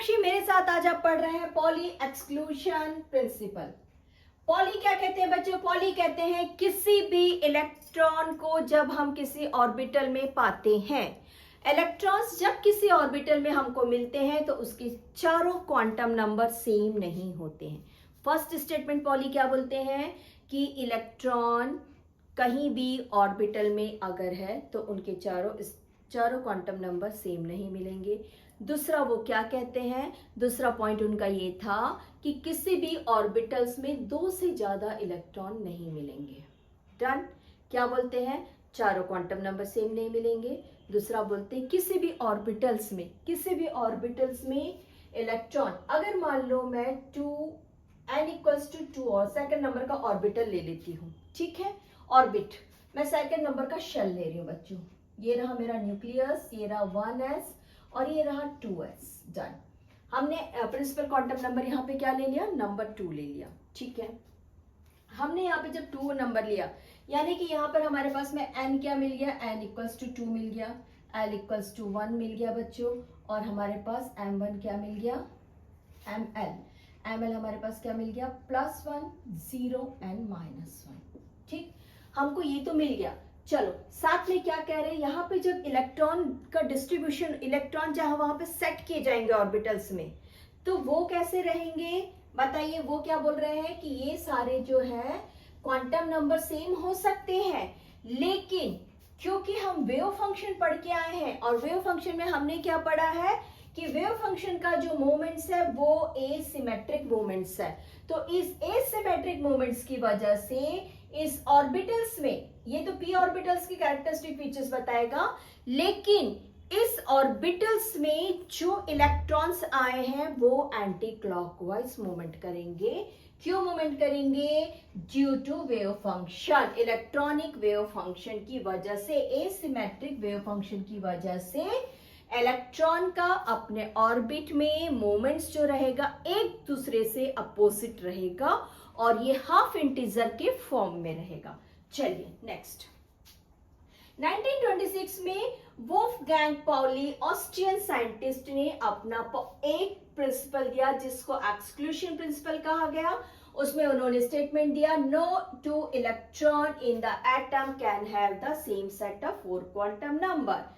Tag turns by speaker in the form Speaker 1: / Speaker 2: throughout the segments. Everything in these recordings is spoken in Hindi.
Speaker 1: मीनाक्षी मेरे साथ आज आप पढ़ रहे हैं पॉली एक्सक्लूशन प्रिंसिपल। पॉली क्या कहते हैं बच्चों? पॉली कहते हैं किसी भी इलेक्ट्रॉन को जब हम किसी ऑर्बिटल में पाते हैं, इलेक्ट्रॉन्स जब किसी ऑर्बिटल में हमको मिलते हैं तो उसके चारों क्वांटम नंबर सेम नहीं होते हैं। फर्स्ट स्टेटमेंट पॉली क्या बोलते हैं कि इलेक्ट्रॉन कहीं भी ऑर्बिटल में अगर है तो उनके चारों क्वांटम नंबर सेम नहीं मिलेंगे। दूसरा वो क्या कहते हैं, दूसरा पॉइंट उनका ये था कि किसी भी ऑर्बिटल्स में दो से ज्यादा इलेक्ट्रॉन नहीं मिलेंगे। डन। क्या बोलते हैं? चारों क्वांटम नंबर सेम नहीं मिलेंगे। दूसरा बोलते हैं किसी भी ऑर्बिटल्स में इलेक्ट्रॉन, अगर मान लो मैं n=2 और सेकंड नंबर का ऑर्बिटल ले लेती हूँ, ठीक है, ऑर्बिट, मैं सेकंड नंबर का शेल ले रही हूँ बच्चों। ये रहा मेरा न्यूक्लियस, ये रहा 1s और ये रहा 2s। डन। हमने प्रिंसिपल क्वांटम नंबर यहाँ पे क्या ले लिया? नंबर 2 ले लिया, ठीक है। हमने यहाँ पे जब 2 नंबर लिया, यानी कि यहाँ पर हमारे पास में n क्या मिल गया? n=2 मिल गया, l=1 मिल गया बच्चों, और हमारे पास m1 क्या मिल गया? ml हमारे पास क्या मिल गया? +1 0 n -1। ठीक, हमको ये तो मिल गया। चलो साथ में क्या कह रहे हैं, यहाँ पे जब इलेक्ट्रॉन का डिस्ट्रीब्यूशन, इलेक्ट्रॉन जहां वहां पे सेट किए जाएंगे ऑर्बिटल्स में, तो वो कैसे रहेंगे बताइए? वो क्या बोल रहे हैं कि ये सारे जो है क्वांटम नंबर सेम हो सकते हैं, लेकिन क्योंकि हम वेव फंक्शन पढ़ के आए हैं और वेव फंक्शन में हमने क्या पढ़ा है कि वेव फंक्शन का जो मोमेंट्स है वो एसिमेट्रिक मोमेंट्स है। तो इस एसिमेट्रिक मोमेंट्स की वजह से इस ऑर्बिटल्स में, ये तो p ऑर्बिटल्स की कैरेक्टरिस्टिक फीचर्स बताएगा, लेकिन इस ऑर्बिटल्स में जो इलेक्ट्रॉन्स आए हैं वो एंटी क्लॉकवाइज मूवमेंट करेंगे। क्यों मूवमेंट करेंगे? Due to wave function, electronic wave function की वजह से, एसिमेट्रिक वेव फंक्शन की वजह से इलेक्ट्रॉन का अपने ऑर्बिट में मोमेंट्स जो रहेगा एक दूसरे से अपोजिट रहेगा और ये हाफ इंटीजर के फॉर्म में रहेगा। चलिए नेक्स्ट। 1926 में वोल्फगैंग पाउली ऑस्ट्रियन साइंटिस्ट ने अपना एक प्रिंसिपल दिया जिसको एक्सक्लूशन प्रिंसिपल कहा गया। उसमें उन्होंने स्टेटमेंट दिया, no two electron in the atom can have the same set of 4 quantum number.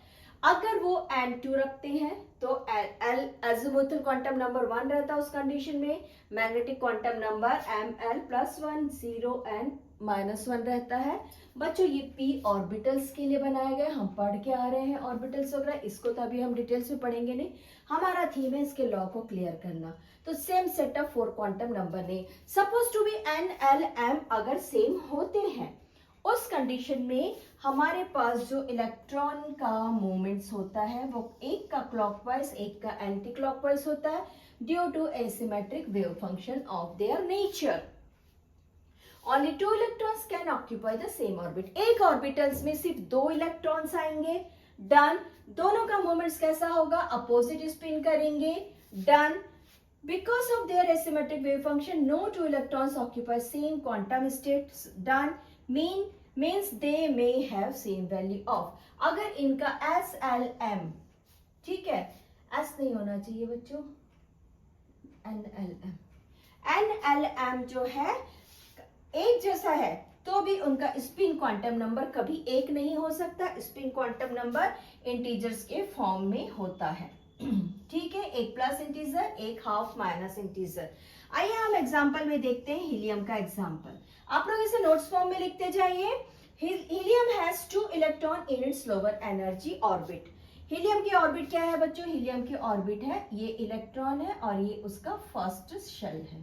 Speaker 1: अगर वो n2 रखते हैं तो एजिमुथल क्वांटम नंबर 1 रहता है उस कंडीशन में, magnetic quantum number ml +1 0 n -1 रहता है। बच्चों ये p ऑर्बिटल्स के लिए बनाए गए, हम पढ़ के आ रहे हैं ऑर्बिटल्स वगैरह, इसको तो अभी हम डिटेल्स में पढ़ेंगे नहीं, हमारा थीम है इसके लॉ को क्लियर करना। तो same set of 4 quantum number ने, suppose to be n l m अगर सेम होते हैं, उस कंडीशन में हमारे पास जो इलेक्ट्रॉन का मूवमेंट्स होता है वो एक का क्लॉकवाइज एक का एंटी क्लॉकवाइज होता है, due to asymmetric wave function of their nature. Only 2 electrons can occupy the same orbit. एक ऑर्बिटल्स में सिर्फ 2 इलेक्ट्रॉन्स आएंगे। डन। दोनों का मूवमेंट्स कैसा होगा? अपोजिट स्पिन करेंगे। Done. Because of their asymmetric wave function, no 2 electrons occupy same quantum states. Done. Means they may have same value of. अगर इनका SLM, ठीक है, S नहीं होना चाहिए बच्चों, NLM जो है एक जैसा है तो भी उनका स्पिन क्वांटम नंबर कभी एक नहीं हो सकता। स्पिन क्वांटम नंबर इंटीजर्स के फॉर्म में होता है, ठीक है, एक प्लस इंटीजर एक हाफ माइनस इंटीजर। आइए हम एग्जांपल में देखते हैं हीलियम का एग्जांपल। आप लोग इसे नोट्स फॉर्म में लिखते जाइए। Helium has 2 electron in its lower energy orbit. Helium की ऑर्बिट क्या है बच्चों? हीलियम की ऑर्बिट है, ये इलेक्ट्रॉन है और ये उसका फर्स्ट शेल है।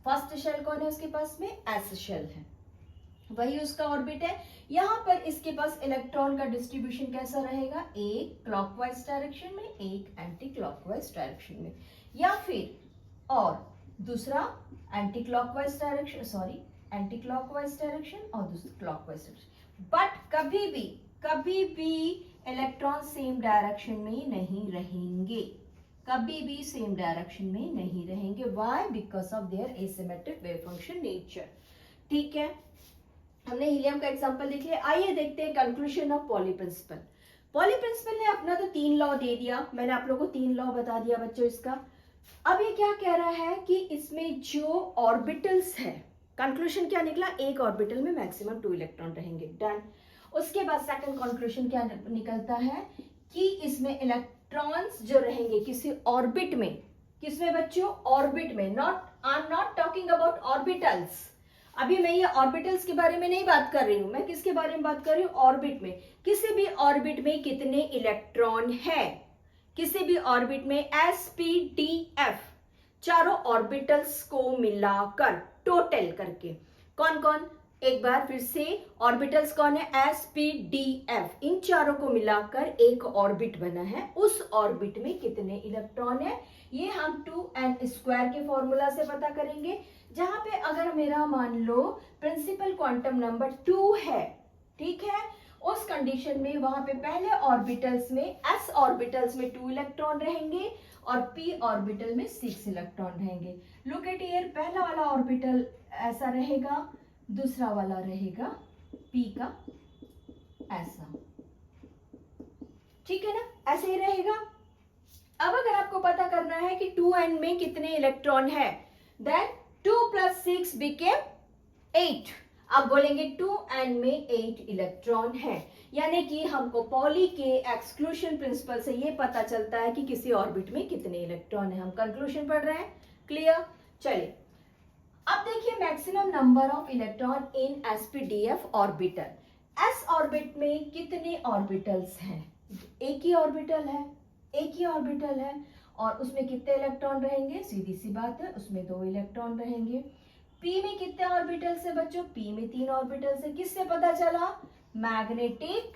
Speaker 1: फर्स्ट शेल कौन है उसके पास में? एस शेल है, वही उसका ऑर्बिट है। यहाँ पर इसके पास इलेक्ट्रॉन का डिस्ट्रीब्यूशन कैसा रहेगा? एक क्लॉकवाइज डायरेक्शन में एक एंटी क्लॉकवाइज डायरेक्शन में, या फिर और दूसरा anti clockwise direction, sorry anti clockwise direction और दूसरा क्लॉकवाइज डायरेक्शन। बट कभी भी इलेक्ट्रॉन सेम डायरेक्शन में नहीं रहेंगे, कभी भी सेम डायरेक्शन में नहीं रहेंगे। Why? Because of their asymmetric wave function nature. ठीक है, हमने हीलियम का एग्जांपल देख लिया। आइए देखते हैं conclusion of Pauli principle. Pauli principle ने अपना तो 3 लॉ दे दिया, मैंने आप लोगों को 3 लॉ बता दिया बच्चों इसका। अब ये क्या कह रहा है कि इसमें जो ऑर्बिटल्स है, कंक्लूजन क्या निकला, एक ऑर्बिटल में मैक्सिमम 2 इलेक्ट्रॉन रहेंगे, डन। उसके बाद सेकंड कंक्लूजन क्या निकलता है कि इसमें इलेक्ट्रॉन्स जो रहेंगे किसी ऑर्बिट में, किसमें बच्चों, ऑर्बिट में, I am not talking about orbitals, अभी मैं ये ऑर्बिटल्स के बारे में नहीं बात कर रही हूं, मैं किसके बारे में बात कर रही हूँ, ऑर्बिट में। किसी भी ऑर्बिट में कितने इलेक्ट्रॉन है, किसी भी ऑर्बिट में sp,d,f चारों ऑर्बिटल्स को मिलाकर टोटल करके, कौन कौन, एक बार फिर से ऑर्बिटल्स कौन है, sp,d,f, इन चारों को मिलाकर एक ऑर्बिट बना है, उस ऑर्बिट में कितने इलेक्ट्रॉन है, ये हम 2n² के फॉर्मूला से पता करेंगे। जहां पे अगर मेरा मान लो प्रिंसिपल क्वांटम नंबर 2 है, ठीक है, उस कंडीशन में वहां पे पहले ऑर्बिटल्स में, s ऑर्बिटल्स में 2 इलेक्ट्रॉन रहेंगे और p ऑर्बिटल में 6 इलेक्ट्रॉन रहेंगे। लुक एट हियर, पहला वाला ऑर्बिटल ऐसा रहेगा, दूसरा वाला रहेगा p का ऐसा, ठीक है ना, ऐसे ही रहेगा। अब अगर आपको पता करना है कि 2n में कितने इलेक्ट्रॉन है, देन 2 + 6 became 8। अब बोलेंगे 2n में 8 इलेक्ट्रॉन है, यानी कि हमको पॉली के एक्सक्लूशन प्रिंसिपल से ये पता चलता है कि किसी ऑर्बिट में कितने इलेक्ट्रॉन है। हम कंक्लूजन पढ़ रहे हैं, क्लियर। चलिए अब देखिए maximum number of electron in sp,d,f orbital. s orbit में कितने ऑर्बिटल्स हैं, एक ही ऑर्बिटल है, एक ही ऑर्बिटल है, और उसमें कितने इलेक्ट्रॉन रहेंगे, सीधी सी बात है, उसमें 2 इलेक्ट्रॉन रहेंगे। p में कितने ऑर्बिटल्स है बच्चों, p में 3 ऑर्बिटल्स है, किससे पता चला, मैग्नेटिक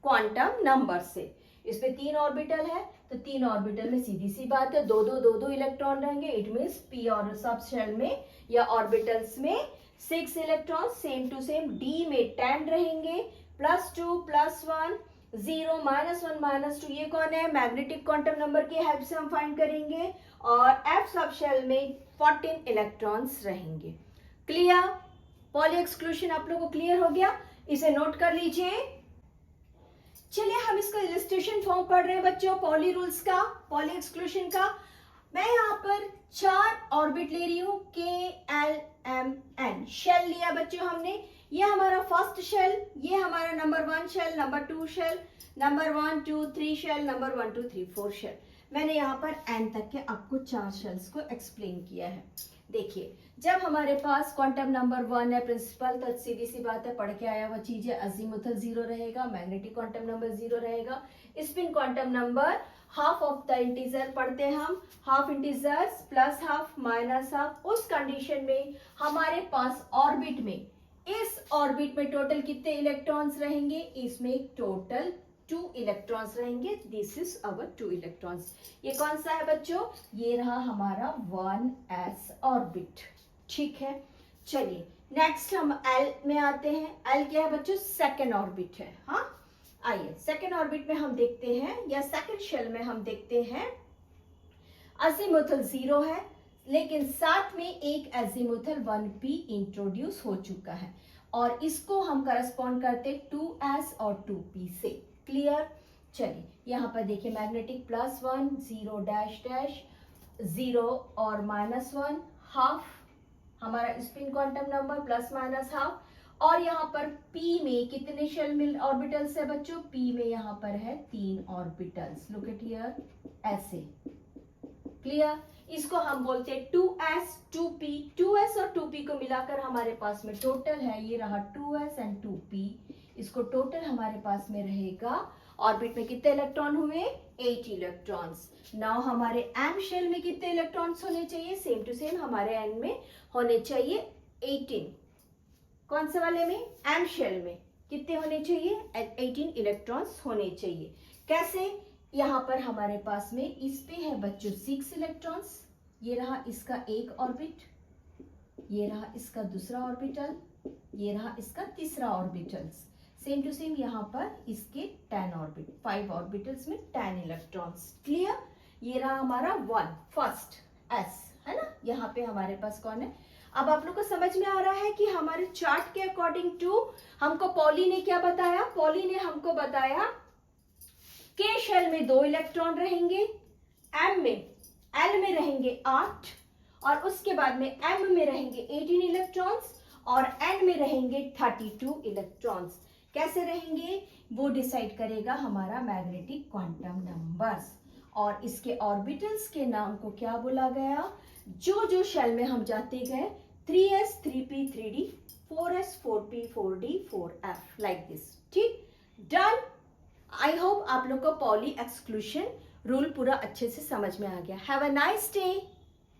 Speaker 1: क्वांटम नंबर से। इसमें 3 ऑर्बिटल है, तो 3 ऑर्बिटल में सीधी सी बात है 2 इलेक्ट्रॉन रहेंगे, इट मीन्स p और सब शेल में या ऑर्बिटल्स में 6 electron, same to same d में 10 रहेंगे, +2 +1 0 -1 -2, ये कौन है, मैग्नेटिक क्वांटम नंबर की हेल्प से हम फाइंड करेंगे, और f सब शेल में 14 इलेक्ट्रॉन्स रहेंगे। क्लियर, पॉली एक्सक्लूशन आप लोगों को क्लियर हो गया, इसे नोट कर लीजिए। चलिए हम इसका इलस्ट्रेशन फॉर्म पढ़ रहे हैं बच्चों, पॉली रूल्स का, पॉली एक्सक्लूशन का। मैं यहाँ पर 4 ऑर्बिट ले रही हूँ, k l m n, shell लिया बच्चों हमने, ये हमारा फर्स्ट शेल, ये हमारा number 1 shell, number 2 shell, number 1 2 3 shell, number 1 2 3 4 shell. मैंने यहाँ पर n तक के आपको 4 शेल्स को एक्सप्लेन किया है। देखिए जब हमारे पास क्वांटम नंबर 1 है प्रिंसिपल, तो सीधी सी बात है, पढ़ के आया हुआ चीज है, अजीमुथल 0 रहेगा, मैग्नेटिक क्वांटम नंबर 0 रहेगा, spin quantum number half of the integer पढ़ते हैं हम, half integers plus half minus half. उस कंडीशन में हमारे पास ऑर्बिट में, इस ऑर्बिट में टोटल कितने इलेक्ट्रॉन्स रहेंगे, इसमें टोटल 2 इलेक्ट्रॉन्स रहेंगे, दिस इज अवर 2 इलेक्ट्रॉन्स। ये कौन सा है बच्चों, ये रहा हमारा 1s ऑर्बिट, ठीक है। चलिए नेक्स्ट हम l में आते हैं, l क्या है बच्चों, सेकेंड ऑर्बिट है। हाँ आइए सेकेंड ऑर्बिट में हम देखते हैं, या सेकेंड शेल में हम देखते हैं, अजीमुथल 0 है, लेकिन साथ में एक अजीमुथल 1p इंट्रोड्यूस हो चुका है, और इसको हम करस्पॉन्ड करते 2s और 2p से। क्लियर, चलिए यहाँ पर देखिए मैग्नेटिक +1 0 डैश डैश 0 और -1 हाफ, हमारा spin quantum number plus minus half, और यहाँ पर p में कितने शेल मिल ऑर्बिटल्स है बच्चों, p में यहाँ पर है 3 ऑर्बिटल्स, लुक एट हियर ऐसे। क्लियर, इसको हम बोलते हैं 2s 2p, 2s और 2p को मिलाकर हमारे पास में टोटल है, ये रहा 2s एंड 2p, इसको टोटल हमारे पास में रहेगा। ऑर्बिट में कितने इलेक्ट्रॉन हुए, 8 इलेक्ट्रॉन्स। नाउ हमारे m शेल में कितने इलेक्ट्रॉन्स होने चाहिए, सेम टू सेम हमारे n में होने चाहिए 18। कौन से वाले में, m शेल में कितने होने चाहिए, 18 इलेक्ट्रॉन्स होने चाहिए। कैसे, यहाँ पर हमारे पास में इस पे है बच्चों 6 इलेक्ट्रॉन्स, ये रहा इसका एक ऑर्बिट, ये रहा इसका दूसरा ऑर्बिटल, ये रहा इसका तीसरा ऑर्बिटल्स, सेम टू सेम यहाँ पर इसके 10 ऑर्बिट, 5 ऑर्बिटल्स में 10 इलेक्ट्रॉन्स। क्लियर, ये रहा हमारा 1 फर्स्ट s है ना, यहाँ पे हमारे पास कौन है। अब आप लोग को समझ में आ रहा है कि हमारे चार्ट के अकॉर्डिंग टू हमको पॉली ने क्या बताया, पॉली ने हमको बताया के शेल में 2 इलेक्ट्रॉन रहेंगे, एम में एल में रहेंगे 8 और उसके बाद में एम में रहेंगे 18 इलेक्ट्रॉन्स और एन में रहेंगे 32 इलेक्ट्रॉन्स। कैसे रहेंगे वो डिसाइड करेगा हमारा मैग्नेटिक क्वांटम नंबर्स। और इसके ऑर्बिटल्स के नाम को क्या बोला गया, जो जो शेल में हम जाते गए 3s 3p 3d 4s 4p 4d 4f like this. ठीक, डन। आई होप आप लोग को पॉली एक्सक्लूशन रूल पूरा अच्छे से समझ में आ गया। Have a nice day.